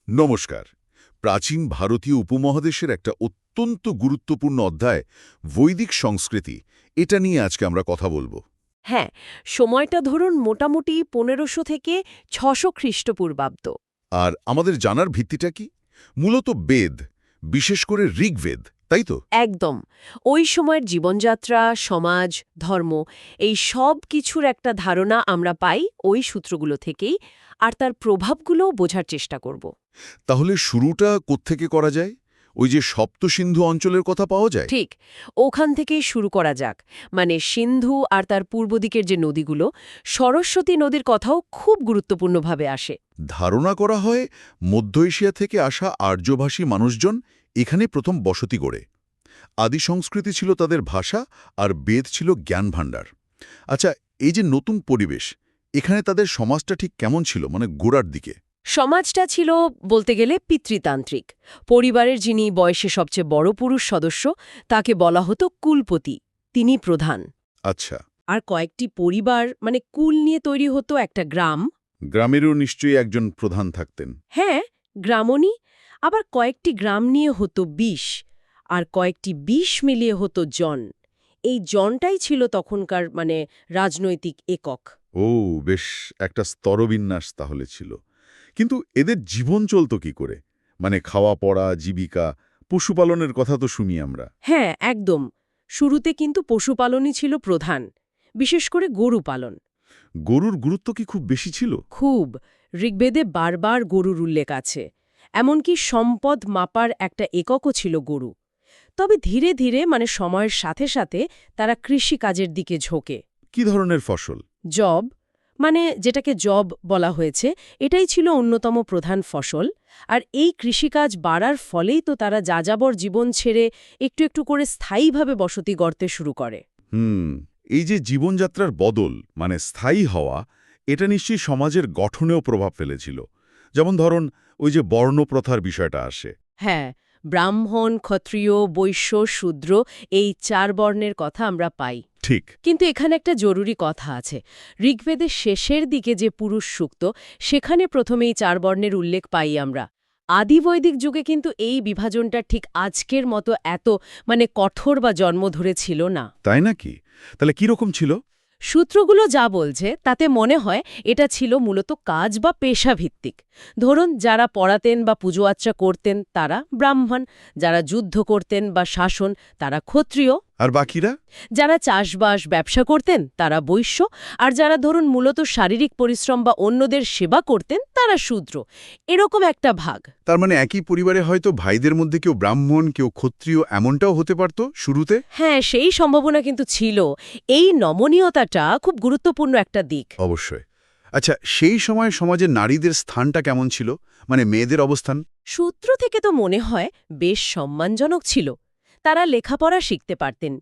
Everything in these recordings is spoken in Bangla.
নমস্কার। প্রাচীন ভারতীয় উপমহাদেশের একটা অত্যন্ত গুরুত্বপূর্ণ অধ্যায় বৈদিক সংস্কৃতি, এটা নিয়ে আজকে আমরা কথা বলবো। হ্যাঁ, সময়টা ধরুন মোটামুটি ১৫০০ থেকে ৬০০ খ্রিস্টপূর্বাব্দ। আর আমাদের জানার ভিত্তিটা কি? মূলত বেদ, বিশেষ করে ঋগ্বেদ, তাই তো? একদম। ওই সময়ের জীবনযাত্রা, সমাজ, ধর্ম এই সব কিছুর একটা ধারণা আমরা পাই ওই সূত্রগুলো থেকেই, আর তার প্রভাবগুলোও বোঝার চেষ্টা করব। তাহলে শুরুটা কোত্থেকে করা যায়? ওই যে সপ্তসিন্ধু অঞ্চলের কথা পাওয়া যায়? ঠিক, ওখান থেকেই শুরু করা যাক। মানে সিন্ধু আর তার পূর্ব দিকের যে নদীগুলো, সরস্বতী নদীর কথাও খুব গুরুত্বপূর্ণভাবে আসে। ধারণা করা হয় মধ্য এশিয়া থেকে আসা আর্যভাষী মানুষজন এখানে প্রথম বসতি গড়ে। আদি সংস্কৃতি ছিল তাদের ভাষা, আর বেদ ছিল জ্ঞান ভাণ্ডার। আচ্ছা, এই যে নতুন পরিবেশ, এখানে তাদের সমাজটা ঠিক কেমন ছিল, মানে গোড়ার দিকে? সমাজটা ছিল বলতে গেলে পিতৃতান্ত্রিক। পরিবারের যিনি বয়সে সবচেয়ে বড় পুরুষ সদস্য, তাকে বলা হতো কুলপতি, তিনি প্রধান। আচ্ছা, আর কয়েকটি পরিবার মানে কুল নিয়ে তৈরি হতো একটা গ্রাম। গ্রামেরও নিশ্চয়ই একজন প্রধান থাকতেন। হ্যাঁ, গ্রামণী। আবার কয়েকটি গ্রাম নিয়ে হতো ২০, আর কয়েকটি ২০ মিলিয়ে হতো জন। এই জনটাই ছিল তখনকার মানে রাজনৈতিক একক। ও, বেশ একটা স্তরবিন্যাস তাহলে ছিল। কিন্তু এদের জীবন চলত কি করে? মানে খাওয়া পড়া, জীবিকা, পশুপালনের কথা তো শুনি আমরা। হ্যাঁ, একদম। শুরুতে কিন্তু পশুপালনই ছিল প্রধান, বিশেষ করে গরু পালন। গরুর গুরুত্ব কি খুব বেশি ছিল? খুব। ঋগ্বেদে বারবার গরুর উল্লেখ আছে। এমনকি সম্পদ মাপার একটা এককও ছিল গরু। তবে ধীরে ধীরে মানে সময়ের সাথে সাথে তারা কৃষিকাজের দিকে ঝোঁকে। কি ধরনের ফসল? জব, মানে যেটাকে জব বলা হয়েছে, এটাই ছিল অন্যতম প্রধান ফসল। আর এই কৃষিকাজ বাড়ার ফলেই তো তারা যাযাবর জীবন ছেড়ে একটু একটু করে স্থায়ীভাবে বসতি গড়তে শুরু করে। এই যে জীবনযাত্রার বদল, মানে স্থায়ী হওয়া, এটা নিশ্চয়ই সমাজের গঠনেও প্রভাব ফেলেছিল। যেমন ধরুন, ওই যে বর্ণপ্রথার বিষয়টা আসে। হ্যাঁ, ব্রাহ্মণ, ক্ষত্রিয়, বৈশ্য, শূদ্র এই ৪ বর্ণের কথা আমরা পাই। ঠিক। কিন্তু এখানে একটা জরুরি কথা আছে। ঋগ্বেদের শেষের দিকে যে পুরুষ সূক্ত, সেখানে প্রথমেই ৪ বর্ণের উল্লেখ পাই আমরা। আদিবৈদিক যুগে কিন্তু এই বিভাজনটা ঠিক আজকের মতো এত মানে কঠোর বা জন্ম ধরে ছিল না। তাই নাকি? তাহলে কি রকম ছিল? সূত্রগুলো যা বলছে তাতে মনে হয় এটা ছিল মূলত কাজ বা পেশাভিত্তিক। ধরুন, যারা পড়াতেন বা পুজো আচ্চা করতেন তারা ব্রাহ্মণ, যারা যুদ্ধ করতেন বা শাসন তারা ক্ষত্রিয়, আর বাকিরা? যারা চাষবাস ব্যবসা করতেন তারা বৈশ্য, আর যারা ধরুন মূলত শারীরিক পরিশ্রম বা অন্যদের সেবা করতেন তারা শূদ্র। এরকম একটা ভাগ। তার মানে একই পরিবারে হয়তো ভাইদের মধ্যে কেউ ব্রাহ্মণ, কেউ ক্ষত্রিয়, এমনটাও হতে পারত শুরুতে? হ্যাঁ, সেই সম্ভাবনা কিন্তু ছিল। এই নমনীয়তাটা খুব গুরুত্বপূর্ণ একটা দিক। অবশ্যই। আচ্ছা, সেই সময় সমাজে নারীদের স্থানটা কেমন ছিল, মানে মেয়েদের অবস্থান? সূত্র থেকে তো মনে হয় বেশ সম্মানজনক ছিল। তারা লেখাপড়া শিখতে পারতেন।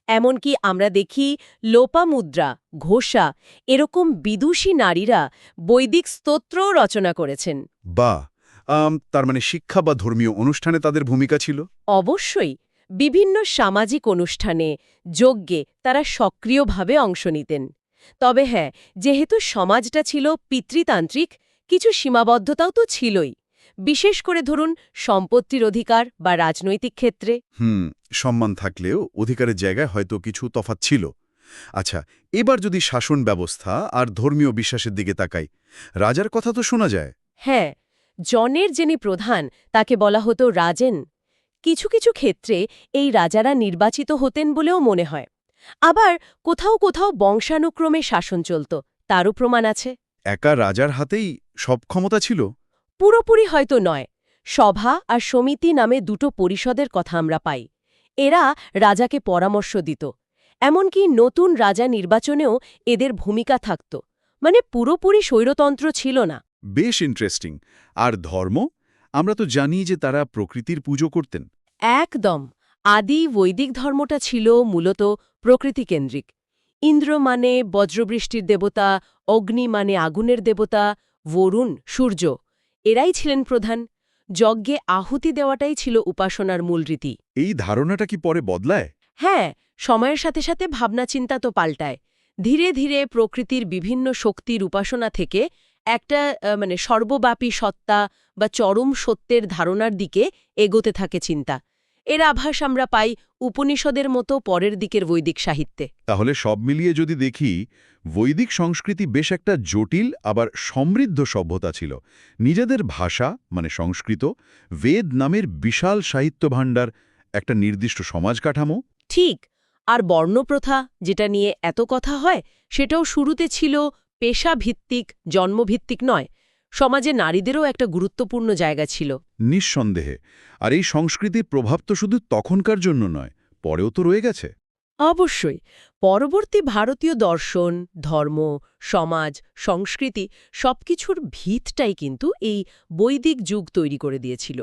এমনকি আমরা দেখি লোপামুদ্রা, ঘোষা এরকম বিদুষী নারীরা বৈদিক স্তোত্রও রচনা করেছেন। বা তার মানে শিক্ষা বা ধর্মীয় অনুষ্ঠানে তাদের ভূমিকা ছিল? অবশ্যই। বিভিন্ন সামাজিক অনুষ্ঠানে, যজ্ঞে তারা সক্রিয়ভাবে অংশ নিতেন। তবে হ্যাঁ, যেহেতু সমাজটা ছিল পিতৃতান্ত্রিক, কিছু সীমাবদ্ধতাও তো ছিলই। বিশেষ করে ধরুন সম্পত্তির অধিকার বা রাজনৈতিক ক্ষেত্রে। সম্মান থাকলেও অধিকারের জায়গায় হয়তো কিছু তফাৎ ছিল। আচ্ছা, এবার যদি শাসন ব্যবস্থা আর ধর্মীয় বিশ্বাসের দিকে তাকাই, রাজার কথা তো শোনা যায়। হ্যাঁ, জনের যিনি প্রধান তাকে বলা হতো রাজেন। কিছু কিছু ক্ষেত্রে এই রাজারা নির্বাচিত হতেন বলেও মনে হয়। আবার কোথাও কোথাও বংশানুক্রমে শাসন চলত, তারও প্রমাণ আছে। একা রাজার হাতেই সব ক্ষমতা ছিল? পুরোপুরি হয়তো নয়। সভা আর সমিতি নামে দুটো পরিষদের কথা আমরা পাই। এরা রাজাকে পরামর্শ দিত। এমনকি নতুন রাজা নির্বাচনেও এদের ভূমিকা থাকত। মানে পুরোপুরি স্বৈরতন্ত্র ছিল না। বেশ ইন্টারেস্টিং। আর ধর্ম? আমরা তো জানি যে তারা প্রকৃতির পুজো করতেন। একদম। আদি বৈদিক ধর্মটা ছিল মূলত প্রকৃতিকেন্দ্রিক। ইন্দ্র মানে বজ্রবৃষ্টির দেবতা, অগ্নি মানে আগুনের দেবতা, বরুণ সূর্য এরাই ছিলেন প্রধান। যজ্ঞে আহুতি দেওয়াটাই ছিল উপাসনার মূল রীতি। এই ধারণাটা কি পরে বদলায়? হ্যাঁ, সময়ের সাথে সাথে ভাবনা চিন্তা তো পাল্টায়। ধীরে ধীরে প্রকৃতির বিভিন্ন শক্তির উপাসনা থেকে একটা মানে সর্বব্যাপী সত্তা বা চরম সত্যের ধারণার দিকে এগোতে থাকে চিন্তা। এর আভাস আমরা পাই উপনিষদের মতো পরের দিকের বৈদিক সাহিত্যে। তাহলে সব মিলিয়ে যদি দেখি, বৈদিক সংস্কৃতি বেশ একটা জটিল আবার সমৃদ্ধ সভ্যতা ছিল। নিজেদের ভাষা মানে সংস্কৃত, বেদ নামের বিশাল সাহিত্য ভাণ্ডার, একটা নির্দিষ্ট সমাজ কাঠামো। ঠিক। আর বর্ণপ্রথা, যেটা নিয়ে এত কথা হয়, সেটাও শুরুতে ছিল পেশাভিত্তিক, জন্মভিত্তিক নয়। সমাজে নারীদেরও একটা গুরুত্বপূর্ণ জায়গা ছিল। নিঃসন্দেহে। আর এই সংস্কৃতির প্রভাব তো শুধু তখনকার জন্য নয়, পরেও তো রয়ে গেছে। অবশ্যই। পরবর্তী ভারতীয় দর্শন, ধর্ম, সমাজ, সংস্কৃতি সবকিছুর ভিতটাই কিন্তু এই বৈদিক যুগ তৈরি করে দিয়েছিল।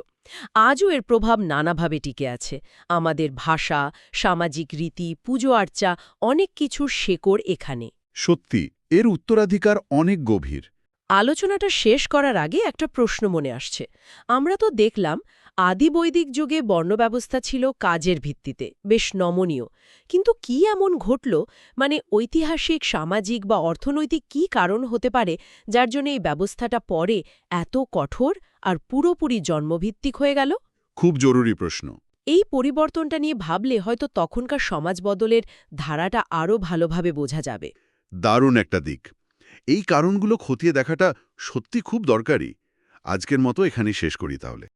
আজও এর প্রভাব নানাভাবে টিকে আছে। আমাদের ভাষা, সামাজিক রীতি, পুজো আর্চা, অনেক কিছুর শেকড় এখানে। সত্যি, এর উত্তরাধিকার অনেক গভীর। আলোচনাটা শেষ করার আগে একটা প্রশ্ন মনে আসছে। আমরা তো দেখলাম আদি বৈদিক যুগে বর্ণব্যবস্থা ছিল কাজের ভিত্তিতে, বেশ নমনীয়। কিন্তু কি এমন ঘটল, মানে ঐতিহাসিক, সামাজিক বা অর্থনৈতিক কি কারণ হতে পারে যার জন্য এই ব্যবস্থাটা পরে এত কঠোর আর পুরোপুরি জন্মভিত্তিক হয়ে গেল? খুব জরুরি প্রশ্ন। এই পরিবর্তনটা নিয়ে ভাবলে হয়তো তখনকার সমাজ বদলের ধারাটা আরও ভালোভাবে বোঝা যাবে। দারুণ একটা দিক। এই কারণগুলো খতিয়ে দেখাটা সত্যি খুব দরকারি। আজকের মতো এখানেই শেষ করি তাহলে।